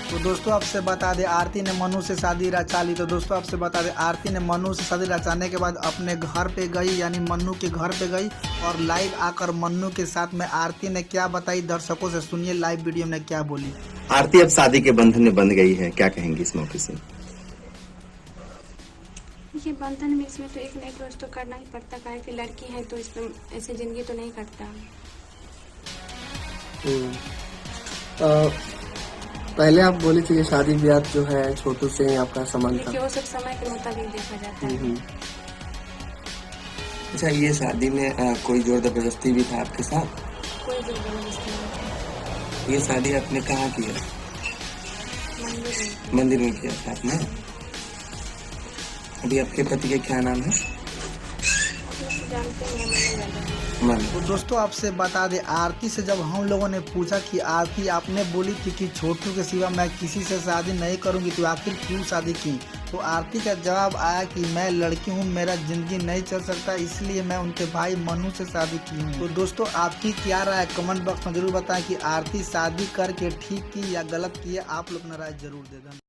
तो दोस्तों आपसे बता दें आरती ने मनु से शादी रचा ली। तो दोस्तों आपसे बता दें आरती ने मनु से शादी रचाने के बाद अपने घर पे गई, यानी मन्नू के घर पे गई और लाइव आकर मन्नू के साथ में आरती ने क्या बताई दर्शकों से, सुनिए लाइव वीडियो में क्या बोली। आरती अब शादी के बंधन में बंध गई है, क्या कहेंगी इस मौके से? ये बंधन में इसमें तो एक ना एक रोज तो करना ही पड़ता है कि लड़की है तो इसमें ऐसे जिंदगी तो नहीं कटता। पहले आप बोली थी कि शादी ब्याह जो है छोटू से ही आपका संबंध था। देखिए वो सब समय के मुताबिक देखा जाता है। अच्छा, ये शादी में कोई जोर जबरदस्ती भी था आपके साथ? कोई जोर जबरदस्ती नहीं। ये शादी आपने कहाँ की है? मंदिर में किया था आपने? अभी आपके पति का क्या नाम है? जानते हैं मन। तो दोस्तों आपसे बता दें आरती से जब हम लोगों ने पूछा कि आरती आपने बोली थी कि छोटू के सिवा मैं किसी से शादी नहीं करूंगी, तो आखिर क्यों शादी की? तो आरती का जवाब आया कि मैं लड़की हूं, मेरा जिंदगी नहीं चल सकता, इसलिए मैं उनके भाई मनु से शादी की हूं। तो दोस्तों आपकी क्या राय है कमेंट बॉक्स में जरूर बताएं कि आरती शादी करके ठीक की या गलत की है, आप लोग अपना राय जरूर दे दें।